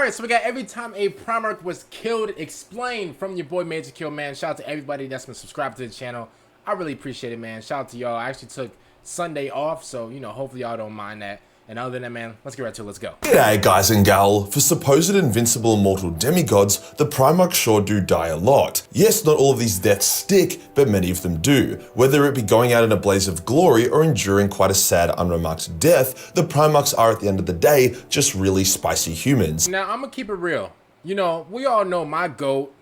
Alright, so we got every time a Primarch was killed explained from your boy Majorkill, man. Shout out to everybody that's been subscribed to the channel. I really appreciate it, man. Shout out to y'all. I actually took Sunday off, so, you know, hopefully y'all don't mind that. And other than that, man, let's get right to it. Let's go. G'day, guys and gal. For supposed invincible immortal demigods, the Primarchs sure do die a lot. Yes, not all of these deaths stick, but many of them do. Whether it be going out in a blaze of glory or enduring quite a sad, unremarked death, the Primarchs are, at the end of the day, just really spicy humans. Now, I'm gonna keep it real. You know, we all know my GOAT,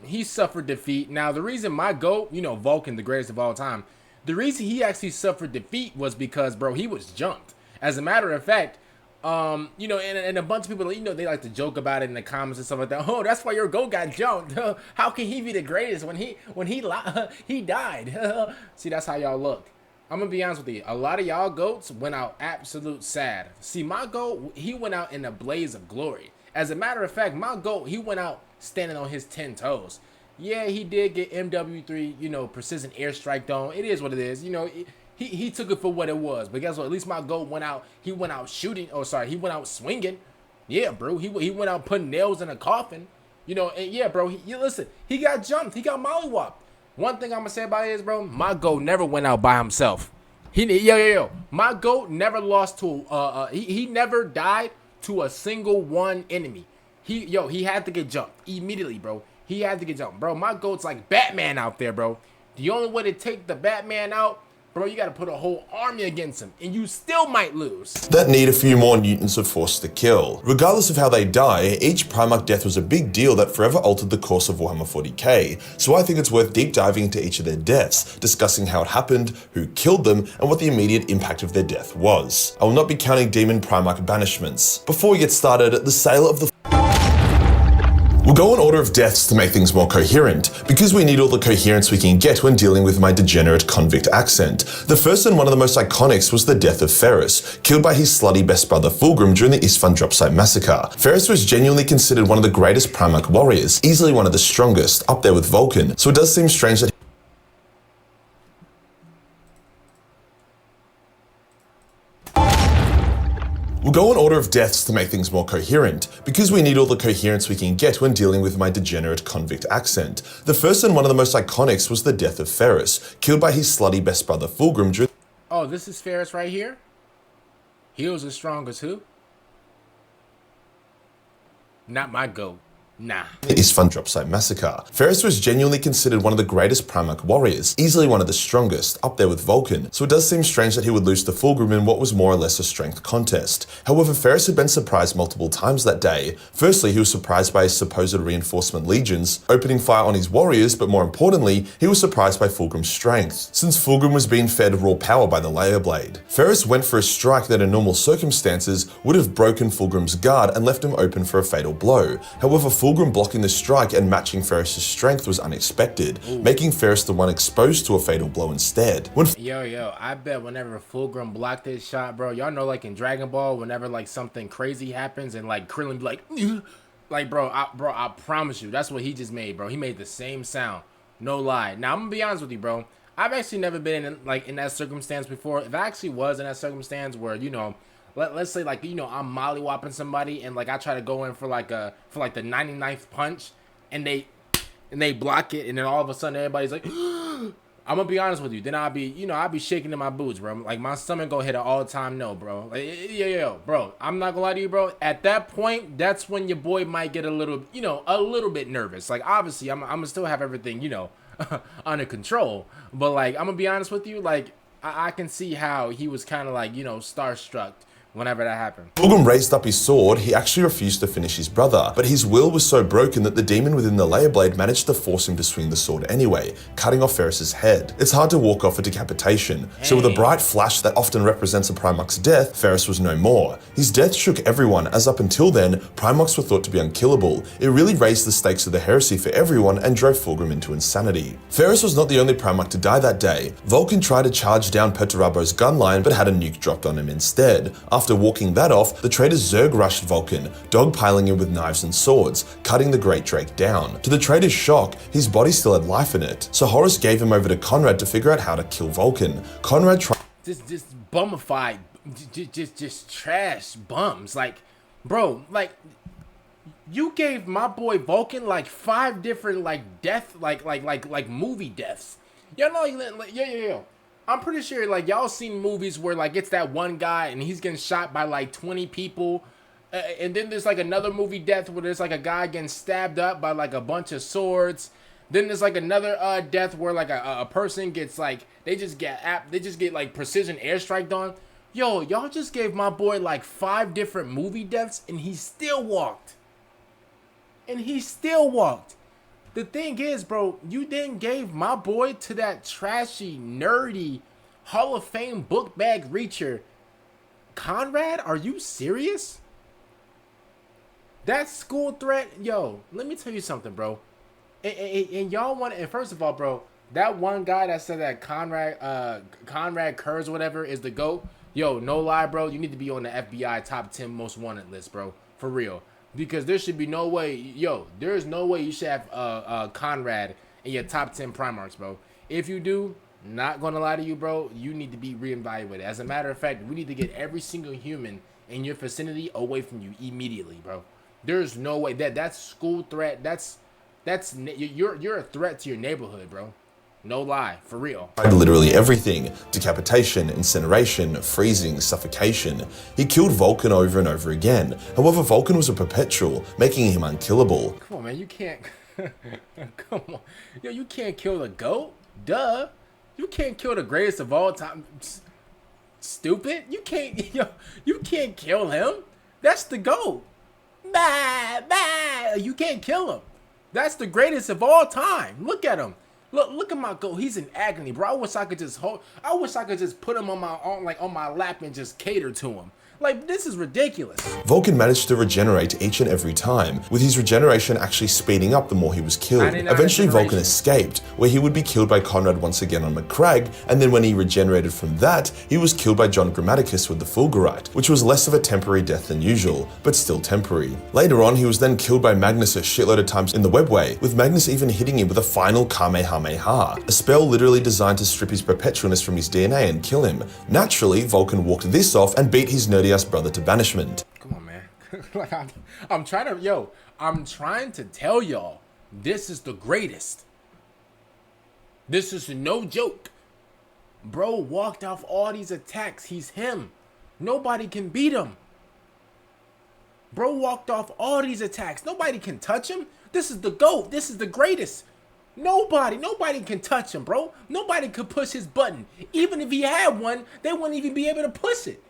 he suffered defeat. Now, the reason my GOAT, you know, Vulcan, the greatest of all time, the reason he actually suffered defeat was because, bro, he was jumped. As a matter of fact, you know, and a bunch of people, you know, they like to joke about it in the comments and stuff like that. Oh, that's why your GOAT got jumped. How can he be the greatest when he died? See, that's how y'all look. I'm gonna be honest with you. A lot of y'all GOATs went out absolute sad. See, my GOAT, he went out in a blaze of glory. As a matter of fact, my GOAT, he went out standing on his 10 toes. Yeah, he did get MW3, you know, precision airstrike on. It is what it is. You know, he took it for what it was. But guess what? At least my GOAT went out. He went out shooting. Oh, sorry. He went out swinging. Yeah, bro. He went out putting nails in a coffin. You know, and yeah, bro. Listen, he got jumped. He got mollywopped. One thing I'm going to say about it is, bro, my GOAT never went out by himself. Yo. My GOAT never lost to, he never died to a single one enemy. He had to get jumped immediately, bro. He had to get jumped. Bro, my GOAT's like Batman out there, bro. The only way to take the Batman out, bro, you gotta put a whole army against him, and you still might lose. That need a few more newtons of force to kill. Regardless of how they die, each Primarch death was a big deal that forever altered the course of Warhammer 40k, so I think it's worth deep diving into each of their deaths, discussing how it happened, who killed them, and what the immediate impact of their death was. I will not be counting demon Primarch banishments. Before we get started, the sale of the We'll go in order of deaths to make things more coherent, because we need all the coherence we can get when dealing with my degenerate convict accent. The first and one of the most iconics was the death of Ferrus, killed by his slutty best brother Fulgrim during the Isstvan Dropsite massacre. Ferrus was genuinely considered one of the greatest Primarch warriors, easily one of the strongest, up there with Vulcan, so it does seem strange that We'll go in order of deaths to make things more coherent, because we need all the coherence we can get when dealing with my degenerate convict accent. The first and one of the most iconics was the death of Ferrus, killed by his slutty best brother Fulgrim during— Oh, this is Ferrus right here? He was as strong as who? Not my GOAT. Nah. The Isstvan Dropsite massacre. Ferrus was genuinely considered one of the greatest Primarch warriors, easily one of the strongest, up there with Vulcan, so it does seem strange that he would lose to Fulgrim in what was more or less a strength contest. However, Ferrus had been surprised multiple times that day. Firstly, he was surprised by his supposed reinforcement legions opening fire on his warriors, but more importantly, he was surprised by Fulgrim's strength, since Fulgrim was being fed raw power by the Laer blade. Ferrus went for a strike that in normal circumstances would have broken Fulgrim's guard and left him open for a fatal blow. However, Fulgrim blocking the strike and matching Ferrus' strength was unexpected, making Ferrus the one exposed to a fatal blow instead. Yo, I bet whenever Fulgrim blocked his shot, bro, y'all know like in Dragon Ball, whenever like something crazy happens and like Krillin be like, bro, I promise you, that's what he just made, bro. He made the same sound, no lie. Now I'm gonna be honest with you, bro. I've actually never been in that circumstance before. If I actually was in that circumstance where, you know, let's say like, you know, I'm mollywopping somebody and like I try to go in for like the 99th punch and they block it, and then all of a sudden everybody's like I'm gonna be honest with you, then I'll be shaking in my boots, bro. Like my stomach go hit an all-time no, bro. Like, yo, bro, I'm not gonna lie to you, bro. At that point, that's when your boy might get a little bit nervous. Like obviously I'm gonna still have everything, you know, under control, but like I'm gonna be honest with you, like I can see how he was kind of like, you know, starstruck whenever that happened. Fulgrim raised up his sword. He actually refused to finish his brother, but his will was so broken that the demon within the Laer blade managed to force him to swing the sword anyway, cutting off Ferrus' head. It's hard to walk off a decapitation, so with a bright flash that often represents a Primarch's death, Ferrus was no more. His death shook everyone, as up until then, Primarchs were thought to be unkillable. It really raised the stakes of the heresy for everyone and drove Fulgrim into insanity. Ferrus was not the only Primarch to die that day. Vulcan tried to charge down Perturabo's gun line, but had a nuke dropped on him instead. After walking that off, the traitor Zerg rushed Vulcan, dogpiling him with knives and swords, cutting the Great Drake down. To the traitor's shock, his body still had life in it, so Horus gave him over to Conrad to figure out how to kill Vulcan. Conrad tried— Just bummified, just trash bums, like, bro, like, You gave my boy Vulcan like 5 different like death, like movie deaths. Y'all know, yo. I'm pretty sure like y'all seen movies where like it's that one guy and he's getting shot by like 20 people. And then there's like another movie death where there's like a guy getting stabbed up by like a bunch of swords. Then there's like another death where like a person gets like they just get like precision airstriked on. Yo, y'all just gave my boy like 5 different movie deaths and he still walked. The thing is, bro, you then gave my boy to that trashy, nerdy, Hall of Fame book bag reacher. Conrad, are you serious? That school threat, yo, let me tell you something, bro. And y'all want, and first of all, bro, that one guy that said that Conrad Kurz, whatever, is the GOAT. Yo, no lie, bro. You need to be on the FBI top 10 most wanted list, bro. For real. Because there should be no way, yo, there is no way you should have Conrad in your top 10 Primarchs, bro. If you do, not gonna lie to you, bro, you need to be reevaluated. As a matter of fact, we need to get every single human in your vicinity away from you immediately, bro. There's no way that's school threat. You're a threat to your neighborhood, bro. No lie, for real. Literally everything. Decapitation, incineration, freezing, suffocation. He killed Vulcan over and over again. However, Vulcan was a perpetual, making him unkillable. Come on, man, you can't... Come on. Yo, you can't kill the GOAT? Duh. You can't kill the greatest of all time. Stupid. You can't kill him. That's the GOAT. You can't kill him. That's the greatest of all time. Look at him. Look at my GOAT. He's in agony, bro. I wish I could just put him on my lap and just cater to him. Like, this is ridiculous. Vulcan managed to regenerate each and every time, with his regeneration actually speeding up the more he was killed. Eventually, Vulcan escaped, where he would be killed by Conrad once again on McCrag, and then when he regenerated from that, he was killed by John Grammaticus with the Fulgurite, which was less of a temporary death than usual, but still temporary. Later on, he was then killed by Magnus a shitload of times in the Webway, with Magnus even hitting him with a final Kamehameha, a spell literally designed to strip his perpetualness from his DNA and kill him. Naturally, Vulcan walked this off and beat his nerdy ass brother to banishment. Come on, man. Like I'm trying to tell y'all, this is the greatest. This is no joke. Bro walked off all these attacks. He's him. Nobody can beat him. Bro walked off all these attacks. Nobody can touch him. This is the GOAT. This is the greatest. Nobody can touch him, bro. Nobody could push his button. Even if he had one, they wouldn't even be able to push it.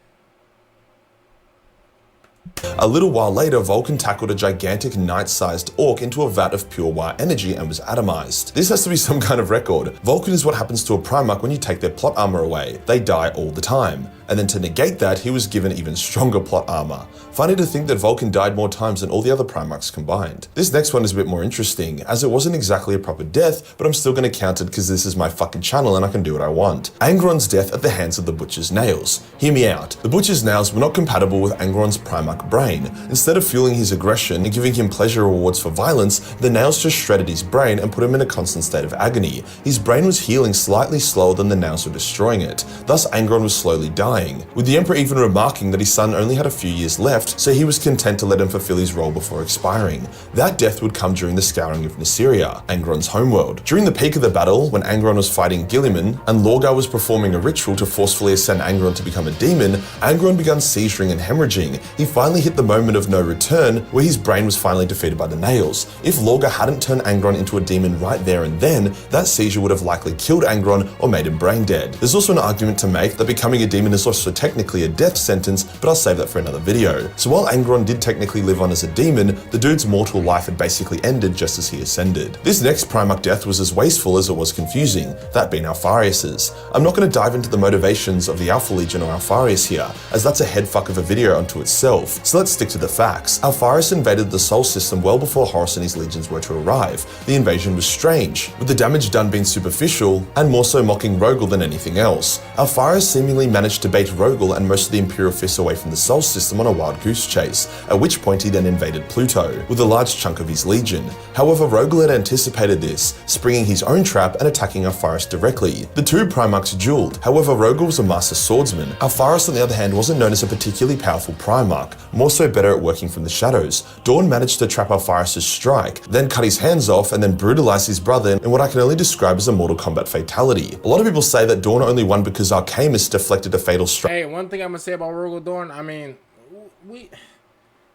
A little while later, Vulcan tackled a gigantic knight-sized orc into a vat of pure wire energy and was atomized. This has to be some kind of record. Vulcan is what happens to a Primarch when you take their plot armor away. They die all the time. And then to negate that, he was given even stronger plot armor. Funny to think that Vulcan died more times than all the other Primarchs combined. This next one is a bit more interesting, as it wasn't exactly a proper death, but I'm still gonna count it because this is my fucking channel and I can do what I want. Angron's death at the hands of the Butcher's Nails. Hear me out. The Butcher's Nails were not compatible with Angron's Primarch brain. Instead of fueling his aggression and giving him pleasure rewards for violence, the nails just shredded his brain and put him in a constant state of agony. His brain was healing slightly slower than the nails were destroying it. Thus, Angron was slowly dying, with the Emperor even remarking that his son only had a few years left, so he was content to let him fulfill his role before expiring. That death would come during the Scouring of Nysiria, Angron's homeworld. During the peak of the battle, when Angron was fighting Guilliman, and Lorgar was performing a ritual to forcefully ascend Angron to become a demon, Angron began seizuring and hemorrhaging. He finally hit the moment of no return, where his brain was finally defeated by the nails. If Lorgar hadn't turned Angron into a demon right there and then, that seizure would have likely killed Angron or made him brain dead. There's also an argument to make that becoming a demon is also technically a death sentence, but I'll save that for another video. So while Angron did technically live on as a demon, the dude's mortal life had basically ended just as he ascended. This next Primarch death was as wasteful as it was confusing, that being Alpharius's. I'm not going to dive into the motivations of the Alpha Legion or Alpharius here, as that's a headfuck of a video unto itself, so let's stick to the facts. Alpharius invaded the Sol system well before Horus and his legions were to arrive. The invasion was strange, with the damage done being superficial, and more so mocking Rogal than anything else. Alpharius seemingly managed to bait Rogal and most of the Imperial fists away from the Sol system on a wild goose chase, at which point he then invaded Pluto, with a large chunk of his legion. However, Rogal had anticipated this, springing his own trap and attacking Alpharius directly. The two Primarchs dueled. However, Rogal was a master swordsman. Alpharius, on the other hand, wasn't known as a particularly powerful Primarch. more so better at working from the shadows. Dorn managed to trap Alpharius' strike, then cut his hands off and then brutalize his brother in what I can only describe as a Mortal Kombat fatality. A lot of people say that Dorn only won because Arcamus deflected a fatal strike. Hey, one thing I'm gonna say about Rogal Dorn, I mean,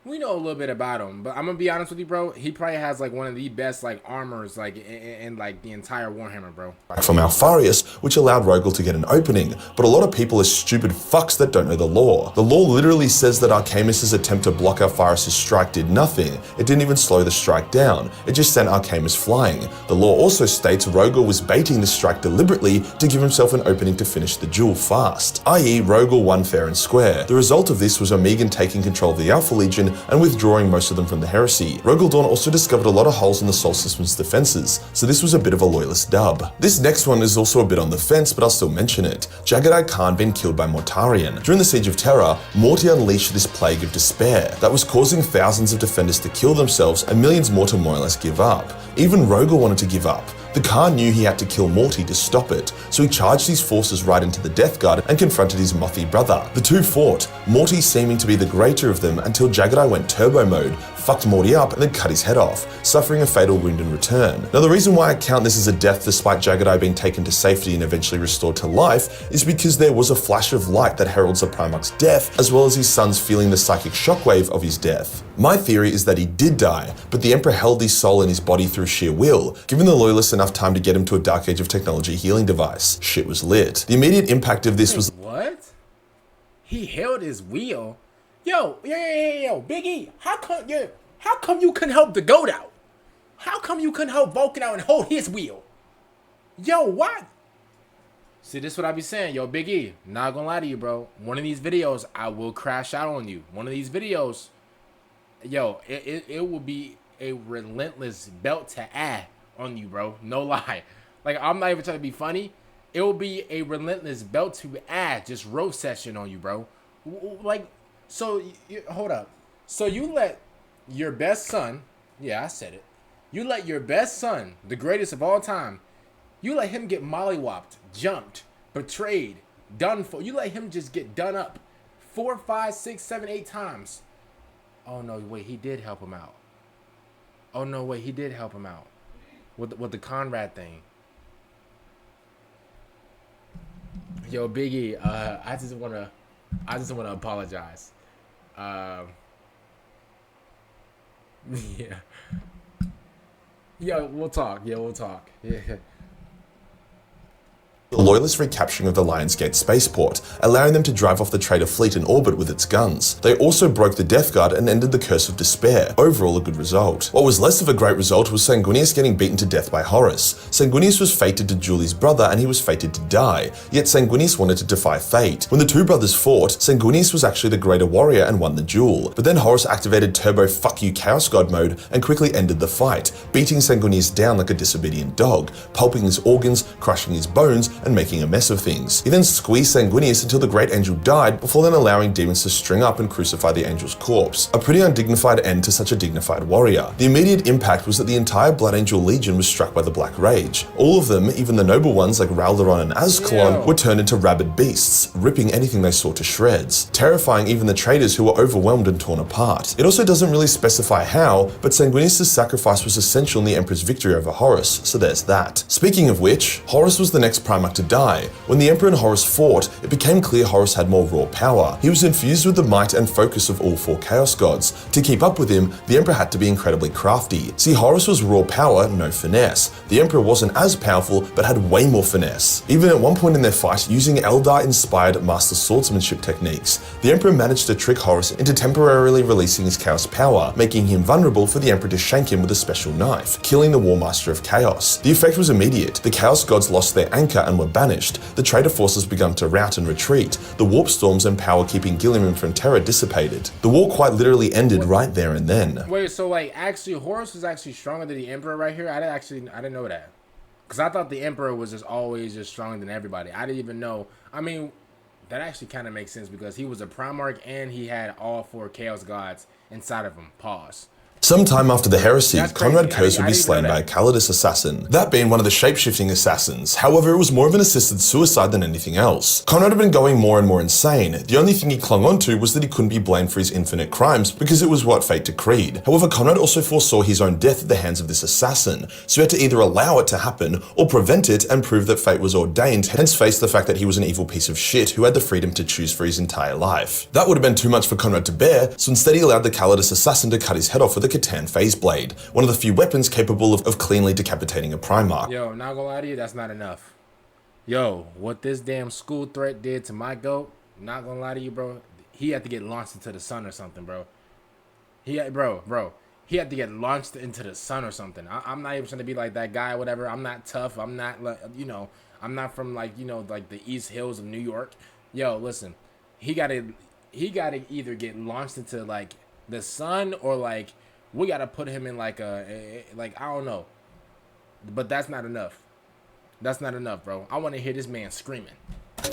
we know a little bit about him, but I'm gonna be honest with you, bro. He probably has like one of the best like armors like in like the entire Warhammer, bro. From Alpharius, which allowed Rogal to get an opening, but a lot of people are stupid fucks that don't know the lore. The lore literally says that Arcamus' attempt to block Alpharius' strike did nothing. It didn't even slow the strike down. It just sent Arcamus flying. The lore also states Rogal was baiting the strike deliberately to give himself an opening to finish the duel fast, i.e. Rogal won fair and square. The result of this was Omegan taking control of the Alpha Legion and withdrawing most of them from the heresy. Rogal Dorn also discovered a lot of holes in the Sol System's defenses, so this was a bit of a loyalist dub. This next one is also a bit on the fence, but I'll still mention it. Jaghatai Khan being killed by Mortarion. During the Siege of Terra, Morty unleashed this plague of despair that was causing thousands of defenders to kill themselves and millions more to more or less give up. Even Rogal wanted to give up. The Khan knew he had to kill Morty to stop it, so he charged his forces right into the Death Guard and confronted his mothy brother. The two fought, Morty seeming to be the greater of them until Jaghatai went turbo mode, fucked Morty up and then cut his head off, suffering a fatal wound in return. Now the reason why I count this as a death despite Jaghatai being taken to safety and eventually restored to life is because there was a flash of light that heralds the Primarch's death, as well as his sons feeling the psychic shockwave of his death. My theory is that he did die, but the Emperor held his soul in his body through sheer will, giving the Loyalists enough time to get him to a Dark Age of Technology healing device. Shit was lit. The immediate impact of this was— What? He held his wheel? Yo, Big E, how come you couldn't help the goat out? How come you couldn't help Vulcan out and hold his wheel? Yo, what? See, this is what I be saying. Yo, Big E, not gonna lie to you, bro. One of these videos, I will crash out on you. One of these videos, yo, it will be a relentless belt to add on you, bro. No lie. Like, I'm not even trying to be funny. It will be a relentless belt to add, just roast session on you, bro. Like, so, hold up. So you let your best son, yeah, I said it. You let your best son, the greatest of all time, you let him get mollywopped, jumped, betrayed, done for. You let him just get done up 4, 5, 6, 7, 8 times. Oh, no, wait, he did help him out. Oh, no, wait, he did help him out with the Conrad thing. Yo, Biggie, I just wanna apologize. Yeah. Yeah, we'll talk. Yeah. the Loyalist recapturing of the Lionsgate spaceport, allowing them to drive off the traitor fleet in orbit with its guns. They also broke the Death Guard and ended the Curse of Despair. Overall, a good result. What was less of a great result was Sanguinius getting beaten to death by Horus. Sanguinius was fated to duel his brother and he was fated to die, yet Sanguinius wanted to defy fate. When the two brothers fought, Sanguinius was actually the greater warrior and won the duel, but then Horus activated turbo fuck you Chaos God mode and quickly ended the fight, beating Sanguinius down like a disobedient dog, pulping his organs, crushing his bones, and making a mess of things. He then squeezed Sanguinius until the Great Angel died, before then allowing demons to string up and crucify the Angel's corpse. A pretty undignified end to such a dignified warrior. The immediate impact was that the entire Blood Angel Legion was struck by the Black Rage. All of them, even the noble ones like Raldaron and Azkaellon, were turned into rabid beasts, ripping anything they saw to shreds, terrifying even the traitors who were overwhelmed and torn apart. It also doesn't really specify how, but Sanguinius' sacrifice was essential in the Emperor's victory over Horus, so there's that. Speaking of which, Horus was the next Primarch to die. When the Emperor and Horus fought, it became clear Horus had more raw power. He was infused with the might and focus of all four Chaos Gods. To keep up with him, the Emperor had to be incredibly crafty. See, Horus was raw power, no finesse. The Emperor wasn't as powerful, but had way more finesse. Even at one point in their fight, using Eldar-inspired master swordsmanship techniques, the Emperor managed to trick Horus into temporarily releasing his Chaos power, making him vulnerable for the Emperor to shank him with a special knife, killing the War Master of Chaos. The effect was immediate. The Chaos Gods lost their anchor and were banished. The traitor forces began to rout and retreat. The warp storms and power keeping Guilliman from Terra dissipated. The war quite literally ended right there and then. Wait, so like actually Horus was actually stronger than the Emperor right here? I didn't know that. Because I thought the Emperor was just always just stronger than everybody. I didn't even know. I mean, that actually kind of makes sense because he was a Primarch and he had all four Chaos Gods inside of him. Pause. Sometime after the heresy, That's Conrad crazy. Kurz I would be didn't slain know by a that. Calidus assassin, that being one of the shape-shifting assassins. However, it was more of an assisted suicide than anything else. Conrad had been going more and more insane. The only thing he clung onto was that he couldn't be blamed for his infinite crimes because it was what fate decreed. However, Conrad also foresaw his own death at the hands of this assassin, so he had to either allow it to happen or prevent it and prove that fate was ordained, hence face the fact that he was an evil piece of shit who had the freedom to choose for his entire life. That would have been too much for Conrad to bear, so instead he allowed the Calidus assassin to cut his head off with a Catan phase blade, one of the few weapons capable of cleanly decapitating a Primarch. Yo, not gonna lie to you, that's not enough. Yo, what this damn school threat did to my goat, not gonna lie to you, bro, he had to get launched into the sun or something, bro. He had to get launched into the sun or something. I'm not even trying to be like that guy or whatever. I'm not tough. I'm not, like, you know, I'm not from, like, you know, like the East Hills of New York. Yo, listen, he gotta either get launched into, like, the sun or, like, we gotta put him in, like, like, I don't know. But that's not enough. That's not enough, bro. I want to hear this man screaming.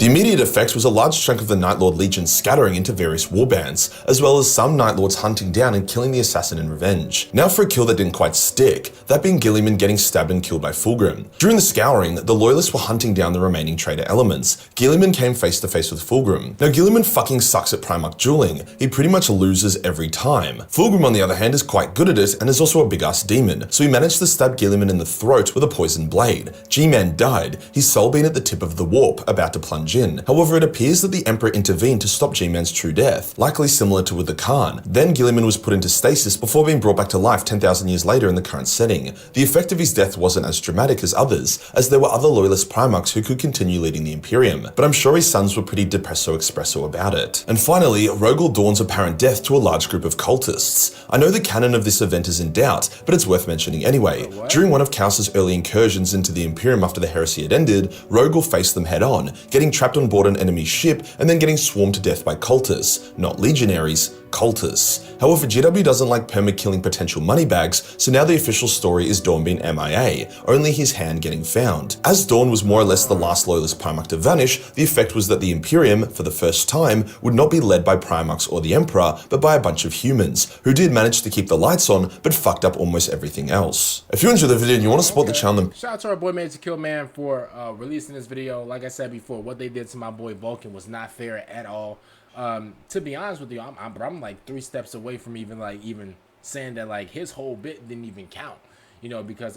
The immediate effects was a large chunk of the Night Lord Legion scattering into various warbands, as well as some Night Lords hunting down and killing the assassin in revenge. Now for a kill that didn't quite stick, that being Guilliman getting stabbed and killed by Fulgrim. During the scouring, the Loyalists were hunting down the remaining traitor elements. Guilliman came face to face with Fulgrim. Now Guilliman fucking sucks at Primarch dueling. He pretty much loses every time. Fulgrim on the other hand is quite good at it and is also a big ass demon, so he managed to stab Guilliman in the throat with a poison blade. G-Man died, his soul being at the tip of the warp, about to plunge in. However, it appears that the Emperor intervened to stop G-Man's true death, likely similar to with the Khan. Then Guilliman was put into stasis before being brought back to life 10,000 years later in the current setting. The effect of his death wasn't as dramatic as others, as there were other loyalist Primarchs who could continue leading the Imperium, but I'm sure his sons were pretty depresso expresso about it. And finally, Rogal Dorn's apparent death to a large group of cultists. I know the canon of this event is in doubt, but it's worth mentioning anyway. During one of Chaos's early incursions into the Imperium after the heresy had ended, Rogal faced them head on, getting trapped on board an enemy ship and then getting swarmed to death by cultists, not legionaries, cultists. However, GW doesn't like perma-killing potential moneybags, so now the official story is Dorn being MIA, only his hand getting found. As Dorn was more or less the last loyalist Primarch to vanish, the effect was that the Imperium, for the first time, would not be led by Primarchs or the Emperor, but by a bunch of humans, who did manage to keep the lights on, but fucked up almost everything else. If you enjoyed the video and you want to support the channel, then Shout out to our boy Majorkill, man, for releasing this video. Like I said before, what they did to my boy Vulcan was not fair at all. To be honest with you, I'm like 3 steps away from even saying that like his whole bit didn't even count, you know, because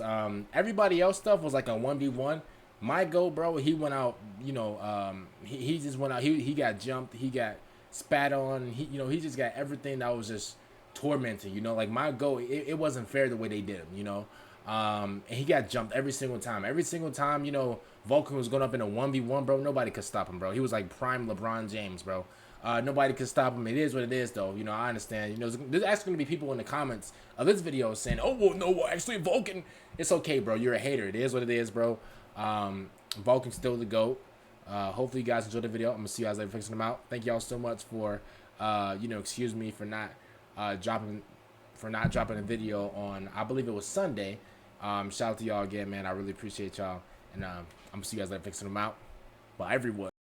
everybody else stuff was like a 1v1. My goat, bro, he went out, you know, he just went out, he got jumped, he got spat on, he, you know, he just got everything that was just tormenting, you know, like my goat, it wasn't fair the way they did him, you know. And he got jumped every single time, you know. Vulcan was going up in a 1v1, bro. Nobody could stop him, bro. He was like prime LeBron James, bro. Nobody could stop him. It is what it is, though. You know, I understand. You know, there's actually going to be people in the comments of this video saying, oh, well, no, actually, Vulcan. It's okay, bro. You're a hater. It is what it is, bro. Vulcan's still the GOAT. Hopefully, you guys enjoyed the video. I'm going to see you guys later fixing them out. Thank y'all so much for, you know, excuse me for not dropping a video on, I believe it was Sunday. Shout out to y'all again, man. I really appreciate y'all. And I'm going to see you guys later fixing them out. Bye, everyone.